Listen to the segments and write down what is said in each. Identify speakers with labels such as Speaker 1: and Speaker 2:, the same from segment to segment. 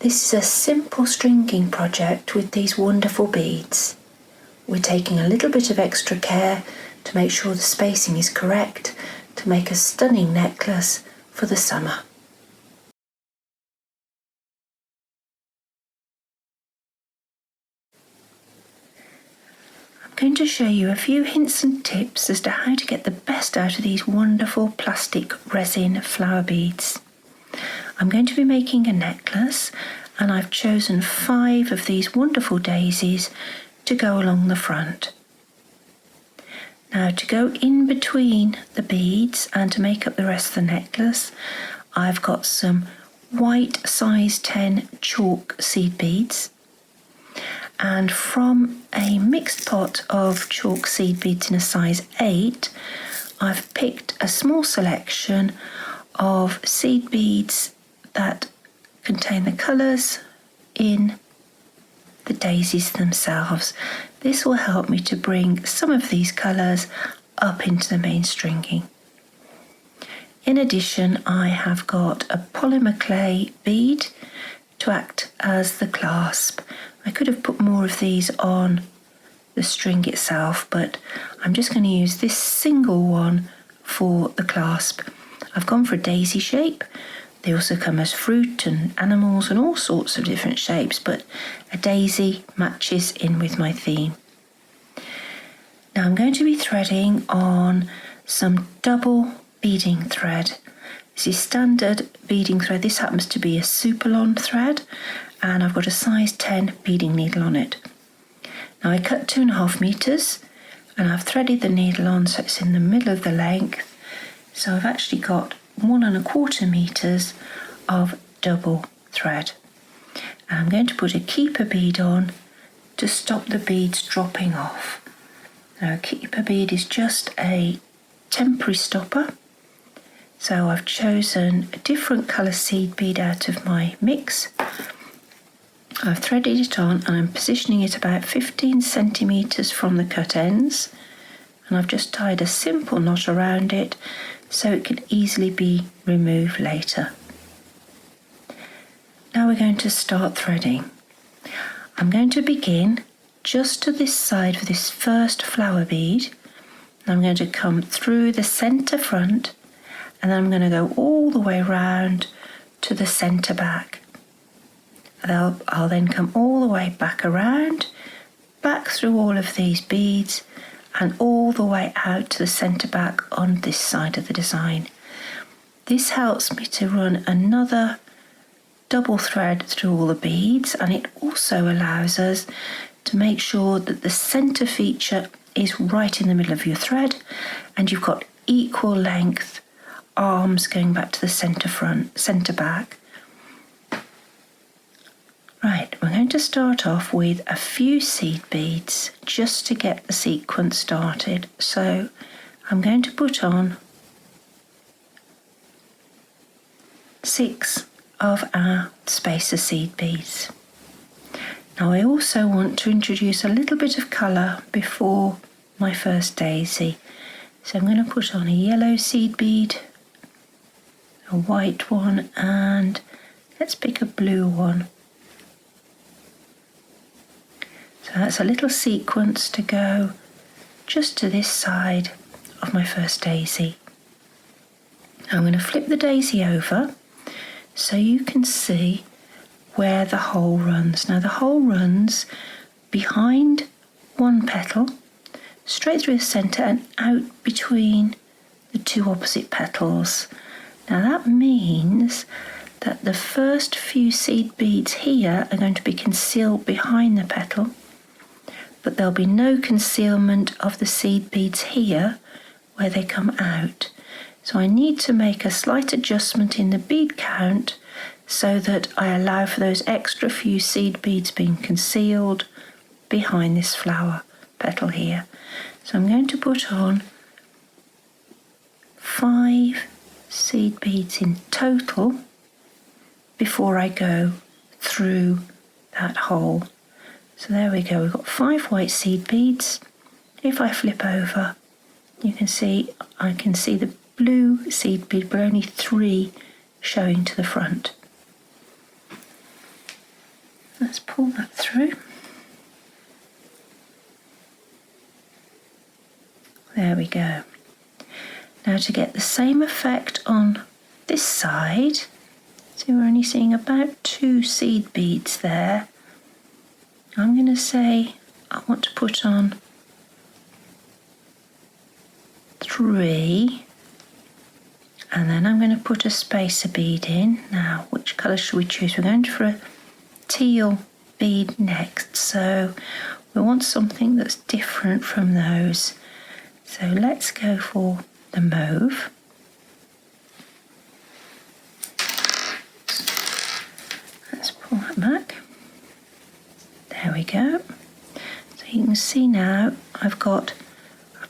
Speaker 1: This is a simple stringing project with these wonderful beads. We're taking a little bit of extra care to make sure the spacing is correct to make a stunning necklace for the summer. I'm going to show you a few hints and tips as to how to get the best out of these wonderful plastic resin flower beads. I'm going to be making a necklace, and I've chosen 5 of these wonderful daisies to go along the front. Now, to go in between the beads and to make up the rest of the necklace, I've got some white size 10 chalk seed beads, and from a mixed pot of chalk seed beads in a size 8, I've picked a small selection of seed beads that contain the colours in the daisies themselves. This will help me to bring some of these colours up into the main stringing. In addition, I have got a polymer clay bead to act as the clasp. I could have put more of these on the string itself, but I'm just going to use this single one for the clasp. I've gone for a daisy shape. They also come as fruit and animals and all sorts of different shapes, but a daisy matches in with my theme. Now I'm going to be threading on some double beading thread. This is standard beading thread. This happens to be a Superlon thread, and I've got a size 10 beading needle on it. Now I cut 2.5 meters, and I've threaded the needle on so it's in the middle of the length. So I've actually got 1.25 meters of double thread. And I'm going to put a keeper bead on to stop the beads dropping off. Now, a keeper bead is just a temporary stopper. So I've chosen a different colour seed bead out of my mix. I've threaded it on and I'm positioning it about 15 centimeters from the cut ends. And I've just tied a simple knot around it so it can easily be removed later. Now we're going to start threading. I'm going to begin just to this side of this first flower bead. I'm going to come through the centre front, and then I'm going to go all the way round to the centre back. I'll then come all the way back around, back through all of these beads, and all the way out to the centre back on this side of the design. This helps me to run another double thread through all the beads, and it also allows us to make sure that the centre feature is right in the middle of your thread, and you've got equal length arms going back to the centre back. Right, we're going to start off with a few seed beads just to get the sequence started. So I'm going to put on 6 of our spacer seed beads. Now I also want to introduce a little bit of colour before my first daisy. So I'm going to put on a yellow seed bead, a white one, and let's pick a blue one. So that's a little sequence to go just to this side of my first daisy. I'm going to flip the daisy over so you can see where the hole runs. Now the hole runs behind one petal, straight through the centre and out between the 2 opposite petals. Now that means that the first few seed beads here are going to be concealed behind the petal, but there'll be no concealment of the seed beads here where they come out. So I need to make a slight adjustment in the bead count so that I allow for those extra few seed beads being concealed behind this flower petal here. So I'm going to put on 5 seed beads in total before I go through that hole. So there we go, we've got 5 white seed beads. If I flip over, you can see I can see the blue seed bead, but only 3 showing to the front. Let's pull that through. There we go. Now to get the same effect on this side, so we're only seeing about 2 seed beads there. I'm going to say I want to put on 3, and then I'm going to put a spacer bead in. Now, which colour should we choose? We're going for a teal bead next, so we want something that's different from those. So let's go for the mauve. Let's pull that back. There we go. So you can see now I've put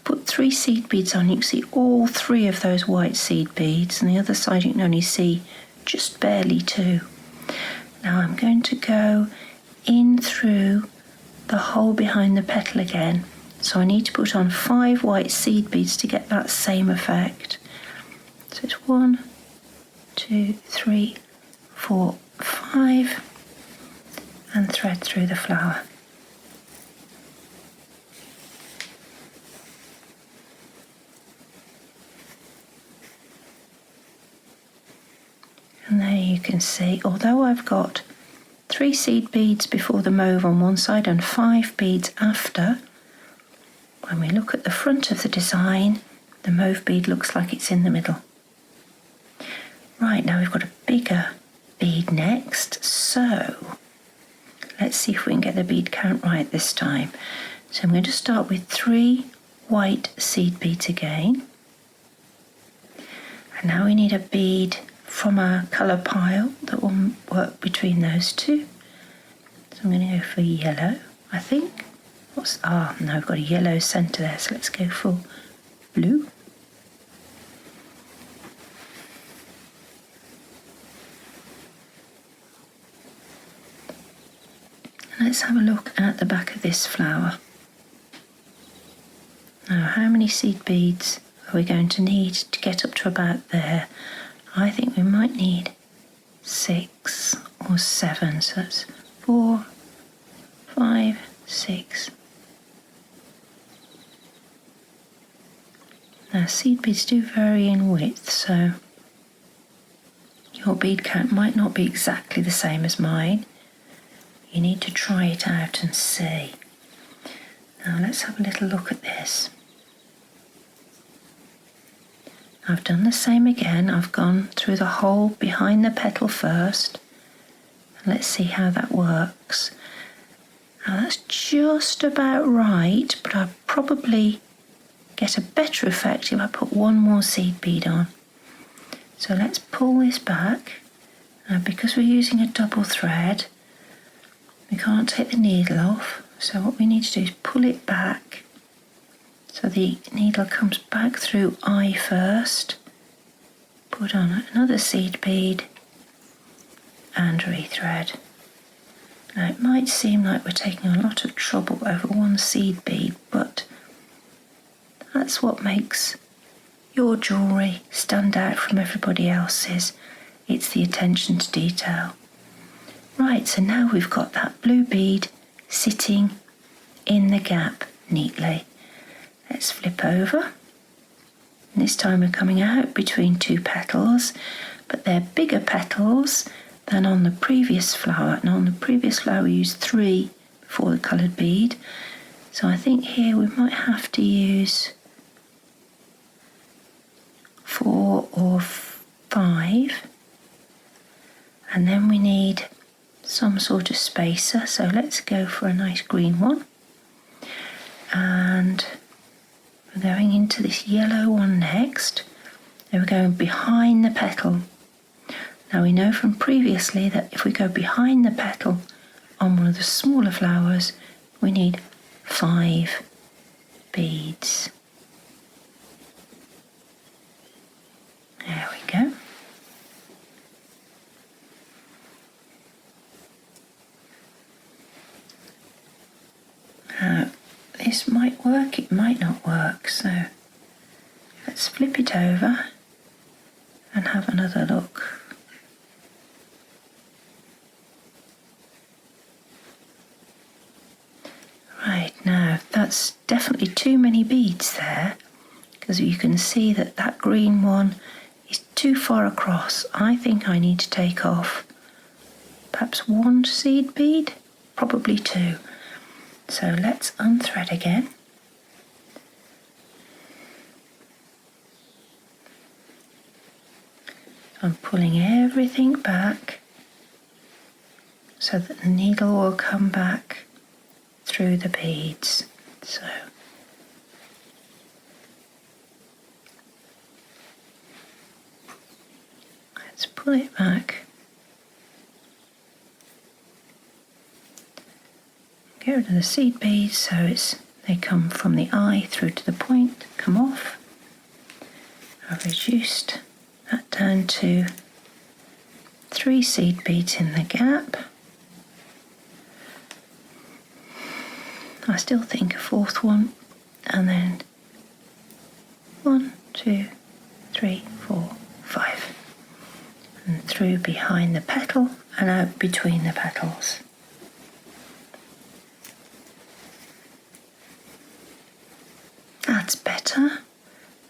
Speaker 1: 3 seed beads on. You can see all 3 of those white seed beads, and the other side you can only see just barely 2. Now I'm going to go in through the hole behind the petal again. So I need to put on 5 white seed beads to get that same effect. So it's 1, 2, 3, 4, 5, and thread through the flower. And there you can see, although I've got 3 seed beads before the mauve on one side and 5 beads after, when we look at the front of the design, the mauve bead looks like it's in the middle. Right, now we've got a bigger bead next, so let's see if we can get the bead count right this time. So I'm going to start with 3 white seed beads again. And now we need a bead from our colour pile that will work between those 2. So I'm going to go for yellow, I think. No, I've got a yellow centre there, so let's go for blue. And let's have a look at the back of this flower. Now, how many seed beads are we going to need to get up to about there? I think we might need 6 or 7, so that's 4, 5, 6. Now seed beads do vary in width, so your bead count might not be exactly the same as mine. You need to try it out and see. Now let's have a little look at this. I've done the same again. I've gone through the hole behind the petal first. Let's see how that works. Now that's just about right, but I'll probably get a better effect if I put 1 more seed bead on. So let's pull this back. Now because we're using a double thread, we can't take the needle off. So what we need to do is pull it back so the needle comes back through eye first. Put on another seed bead and rethread. Now it might seem like we're taking a lot of trouble over 1 seed bead, but that's what makes your jewellery stand out from everybody else's. It's the attention to detail. Right, so now we've got that blue bead sitting in the gap neatly. Let's flip over. And this time we're coming out between 2 petals, but they're bigger petals than on the previous flower. And on the previous flower we used 3 for the coloured bead. So I think here we might have to use 4 or 5, and then we need some sort of spacer, so let's go for a nice green one, and we're going into this yellow one next, and we're going behind the petal. Now we know from previously that if we go behind the petal on one of the smaller flowers, we need 5 beads. There we go. Now, this might work, it might not work, so let's flip it over and have another look. Right, now that's definitely too many beads there, because you can see that that green one is too far across. I think I need to take off perhaps one seed bead, probably two. So let's unthread again. I'm pulling everything back so that the needle will come back through the beads. So let's pull it back. Get rid of the seed beads so they come from the eye through to the point, come off. I've reduced that down to 3 seed beads in the gap. I still think a fourth one, and then 1, 2, 3, 4, 5, and through behind the petal and out between the petals. That's better.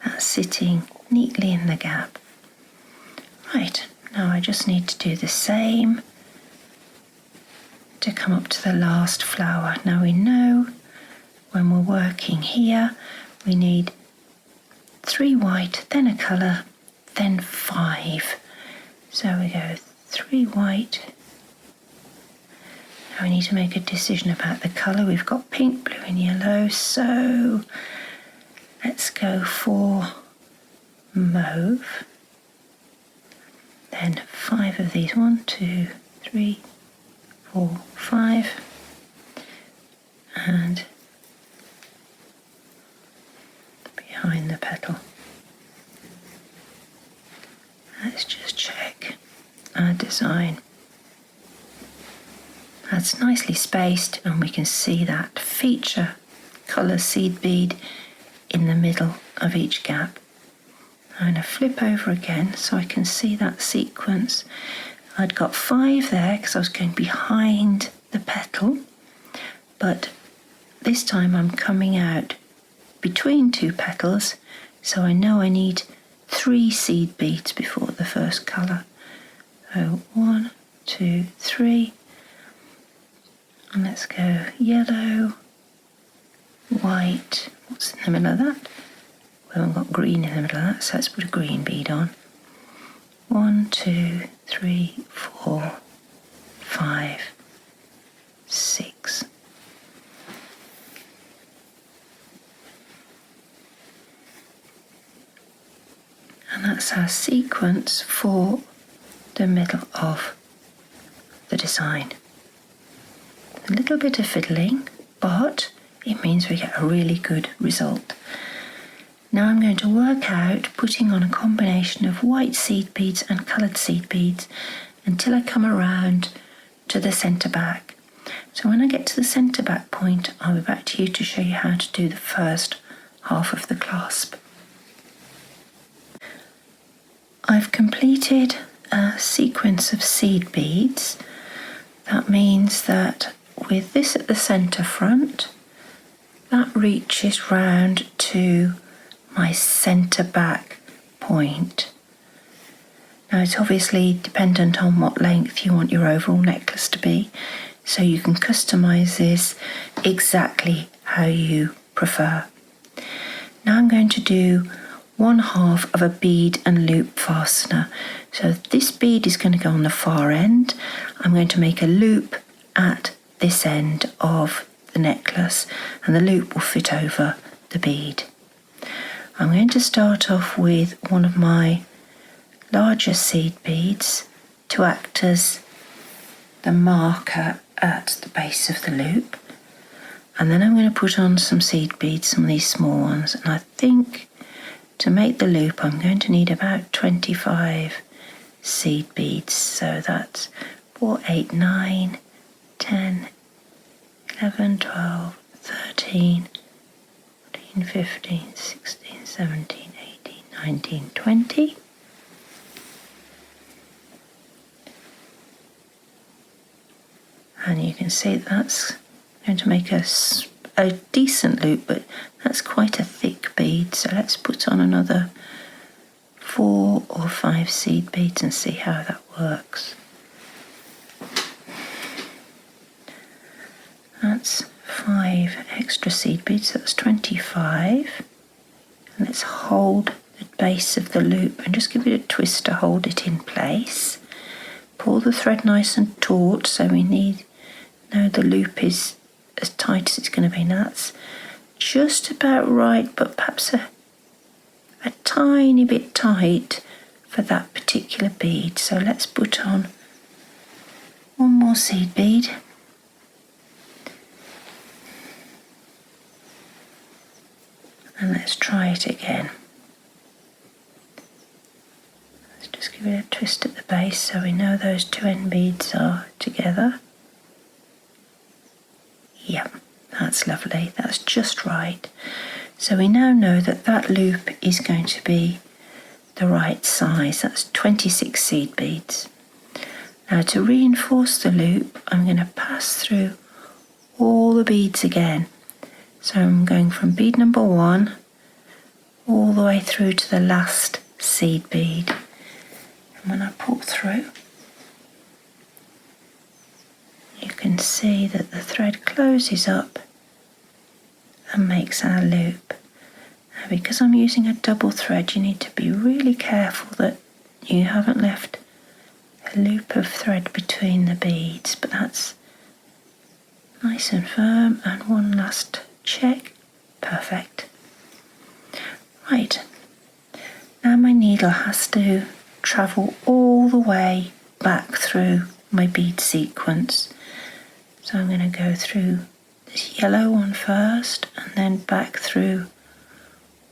Speaker 1: That's sitting neatly in the gap. Right, now I just need to do the same to come up to the last flower. Now we know when we're working here we need 3 white, then a colour, then 5. So we go 3 white. Now we need to make a decision about the colour. We've got pink, blue and yellow, so let's go for mauve. Then 5 of these, 1, 2, 3, 4, 5, and behind the petal. Let's just check our design. That's nicely spaced, and we can see that feature colour seed bead in the middle of each gap. I'm going to flip over again so I can see that sequence. I'd got 5 there because I was going behind the petal, but this time I'm coming out between 2 petals, so I know I need 3 seed beads before the first colour. So 1, 2, 3, and let's go yellow, white. What's in the middle of that? We haven't got green in the middle of that, so let's put a green bead on. 1, 2, 3, 4, 5, 6. And that's our sequence for the middle of the design. A little bit of fiddling, but it means we get a really good result. Now I'm going to work out putting on a combination of white seed beads and coloured seed beads until I come around to the centre back. So when I get to the centre back point, I'll be back to you to show you how to do the first half of the clasp. I've completed a sequence of seed beads. That means that with this at the centre front, that reaches round to my centre back point. Now it's obviously dependent on what length you want your overall necklace to be, so you can customise this exactly how you prefer. Now I'm going to do 1/2 of a bead and loop fastener. So this bead is going to go on the far end. I'm going to make a loop at this end of the necklace, and the loop will fit over the bead. I'm going to start off with one of my larger seed beads to act as the marker at the base of the loop, and then I'm going to put on some seed beads, some of these small ones, and I think to make the loop I'm going to need about 25 seed beads. So that's 4, 8, 9, 10, 11, 12, 13, 14, 15, 16, 17, 18, 19, 20. And you can see that's going to make a a decent loop, but that's quite a thick bead. So let's put on another 4 or 5 seed beads and see how that works. That's 5 extra seed beads, that's 25. And let's hold the base of the loop and just give it a twist to hold it in place. Pull the thread nice and taut, so we know the loop is as tight as it's going to be. Now that's just about right, but perhaps a tiny bit tight for that particular bead. So let's put on one more seed bead. And let's try it again. Let's just give it a twist at the base so we know those 2 end beads are together. Yep, that's lovely. That's just right. So we now know that that loop is going to be the right size. That's 26 seed beads. Now to reinforce the loop, I'm going to pass through all the beads again. So I'm going from bead number 1 all the way through to the last seed bead. And when I pull through, you can see that the thread closes up and makes our loop. Now because I'm using a double thread, you need to be really careful that you haven't left a loop of thread between the beads, but that's nice and firm. And one last check. Perfect. Right, now my needle has to travel all the way back through my bead sequence. So I'm going to go through this yellow one first and then back through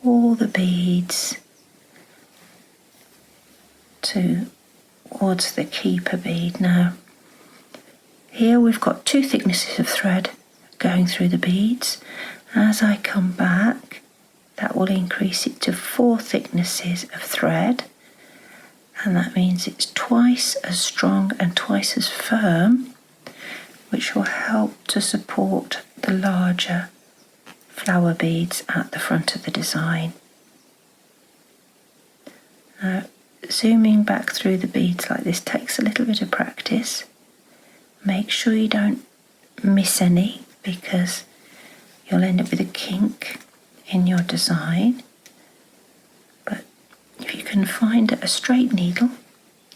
Speaker 1: all the beads towards the keeper bead. Now here we've got 2 thicknesses of thread going through the beads. As I come back, that will increase it to 4 thicknesses of thread, and that means it's twice as strong and twice as firm, which will help to support the larger flower beads at the front of the design. Now, zooming back through the beads like this takes a little bit of practice. Make sure you don't miss any, because you'll end up with a kink in your design. But if you can find a straight needle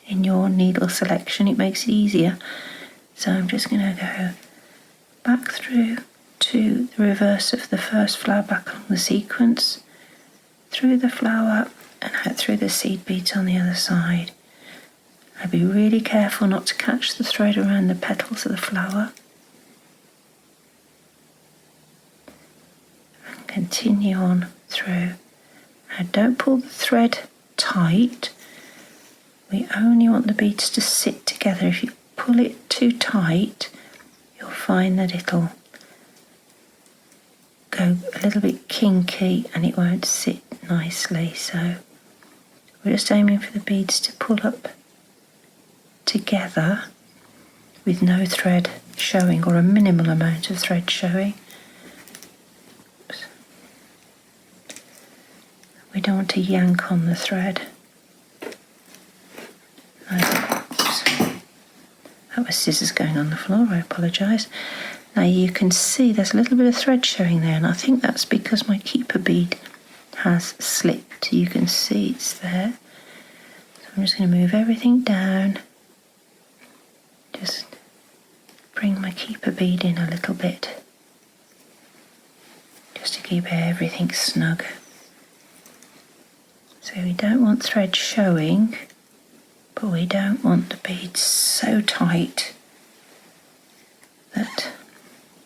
Speaker 1: in your needle selection, it makes it easier. So I'm just going to go back through to the reverse of the first flower, back along the sequence, through the flower and out through the seed beads on the other side. I'd be really careful not to catch the thread around the petals of the flower. And continue on through. Now don't pull the thread tight. We only want the beads to sit together. If you pull it too tight, you'll find that it'll go a little bit kinky and it won't sit nicely. So we're just aiming for the beads to pull up together with no thread showing, or a minimal amount of thread showing. Oops. We don't want to yank on the thread. That was scissors going on the floor, I apologise. Now you can see there's a little bit of thread showing there, and I think that's because my keeper bead has slipped. You can see it's there. So I'm just going to move everything down. Just bring my keeper bead in a little bit, just to keep everything snug. So we don't want thread showing, but we don't want the beads so tight that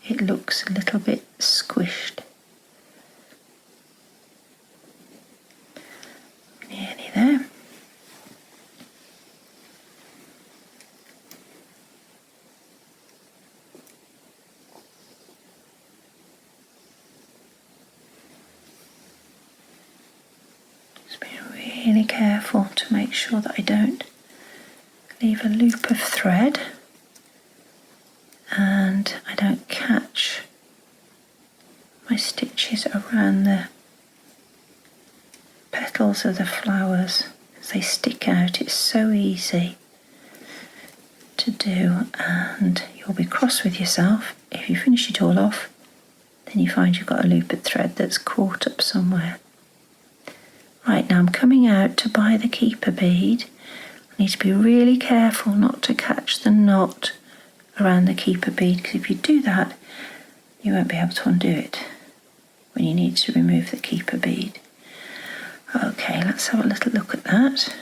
Speaker 1: it looks a little bit squished. Nearly there. Just be really careful to make sure that I don't leave a loop of thread and I don't catch stitches around the petals of the flowers as they stick out. It's so easy to do, and you'll be cross with yourself if you finish it all off, then you find you've got a loop of thread that's caught up somewhere. Right, now I'm coming out to buy the keeper bead. I need to be really careful not to catch the knot around the keeper bead, because if you do that you won't be able to undo it when you need to remove the keeper bead. Okay, let's have a little look at that.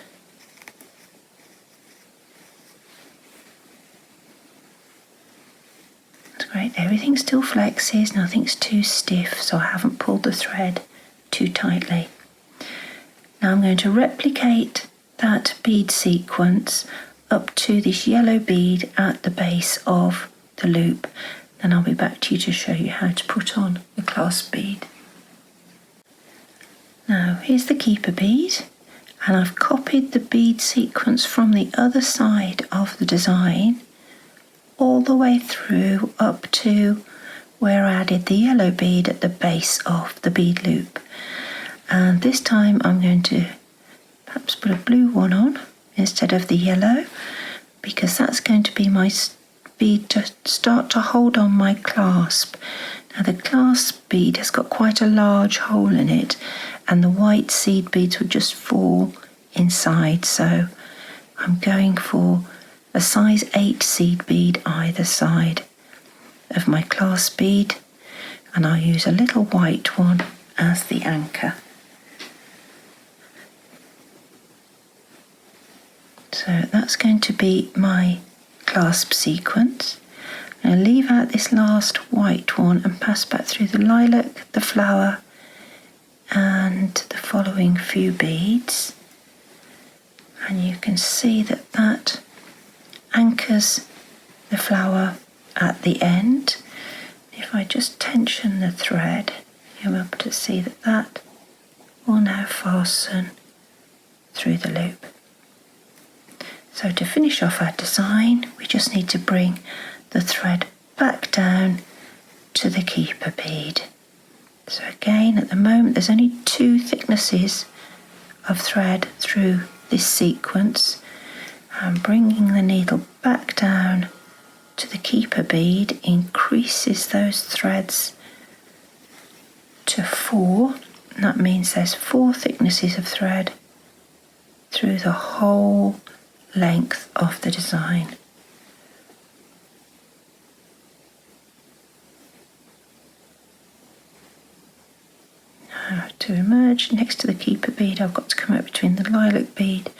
Speaker 1: That's great, everything still flexes, nothing's too stiff, so I haven't pulled the thread too tightly. Now I'm going to replicate that bead sequence up to this yellow bead at the base of the loop. Then I'll be back to you to show you how to put on the clasp bead. Now here's the keeper bead, and I've copied the bead sequence from the other side of the design all the way through up to where I added the yellow bead at the base of the bead loop. And this time I'm going to perhaps put a blue one on instead of the yellow, because that's going to be my bead to start to hold on my clasp. Now the clasp bead has got quite a large hole in it, and the white seed beads would just fall inside, so I'm going for a size 8 seed bead either side of my clasp bead, and I'll use a little white one as the anchor. So that's going to be my clasp sequence. I'm going to leave out this last white one and pass back through the lilac, the flower and the following few beads, and you can see that that anchors the flower at the end. If I just tension the thread, you'll be able to see that that will now fasten through the loop. So to finish off our design, we just need to bring the thread back down to the keeper bead. So again, at the moment there's only 2 thicknesses of thread through this sequence, and bringing the needle back down to the keeper bead increases those threads to 4, and that means there's 4 thicknesses of thread through the whole length of the design. Now to emerge next to the keeper bead, I've got to come up between the lilac bead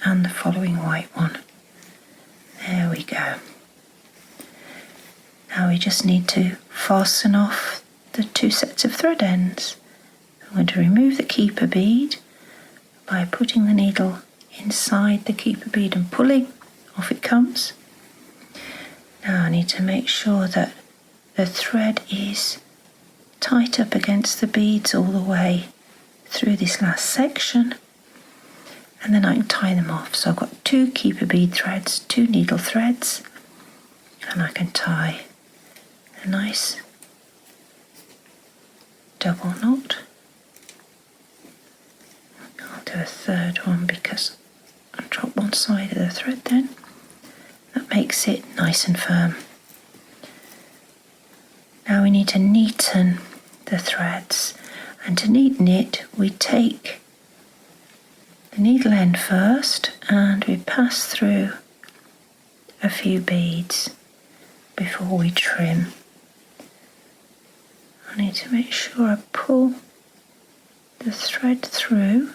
Speaker 1: and the following white one. There we go. Now we just need to fasten off the 2 sets of thread ends. I'm going to remove the keeper bead by putting the needle inside the keeper bead and pulling, off it comes. Now I need to make sure that the thread is tight up against the beads all the way through this last section, and then I can tie them off. So I've got 2 keeper bead threads, 2 needle threads, and I can tie a nice double knot. I'll do a third one because I'll drop one side of the thread then. That makes it nice and firm. Now we need to neaten the threads, and to neaten it we take the needle end first and we pass through a few beads before we trim. I need to make sure I pull the thread through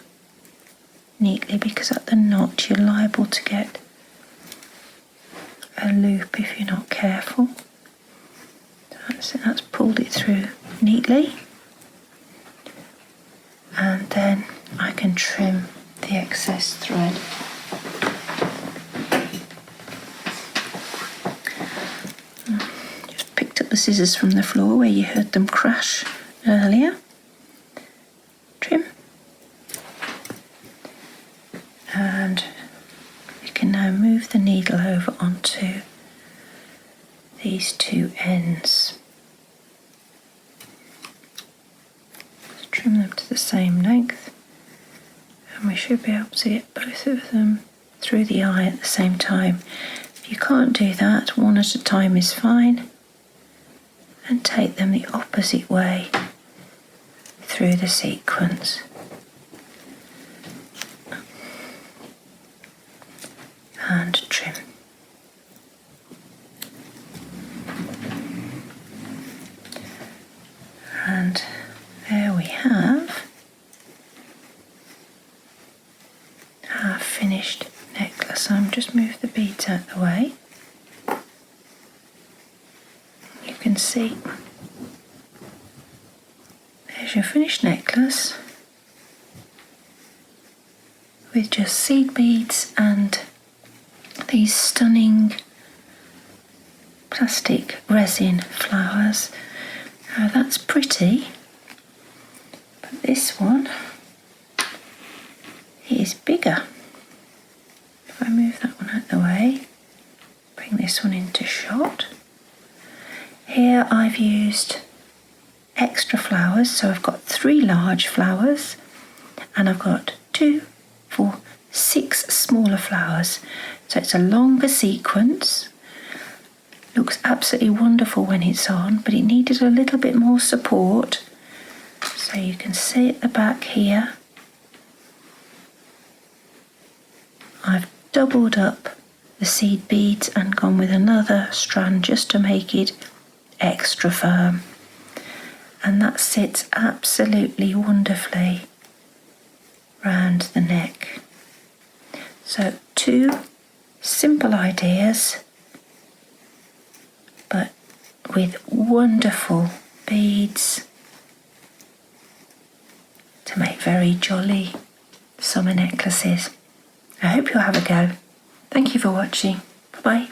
Speaker 1: neatly, because at the knot you're liable to get a loop if you're not careful. That's it, that's pulled it through neatly, and then I can trim the excess thread. Just picked up the scissors from the floor where you heard them crash earlier. Trim. And you can now move the needle over onto these 2 ends. trim them to the same length, and we should be able to get both of them through the eye at the same time. If you can't do that, one at a time is fine, and take them the opposite way through the sequence. And trim. And there we have our finished necklace. I'll just move the beads out of the way. You can see there's your finished necklace with just seed beads and these stunning plastic resin flowers. Now that's pretty, but this one is bigger. If I move that one out of the way, bring this one into shot. Here I've used extra flowers, so I've got 3 large flowers and I've got 2, 4, 6 smaller flowers. So it's a longer sequence. Looks absolutely wonderful when it's on, but it needed a little bit more support. So you can see at the back here, I've doubled up the seed beads and gone with another strand just to make it extra firm. And that sits absolutely wonderfully round the neck. So 2 simple ideas, but with wonderful beads to make very jolly summer necklaces. I hope you'll have a go. Thank you for watching. Bye bye.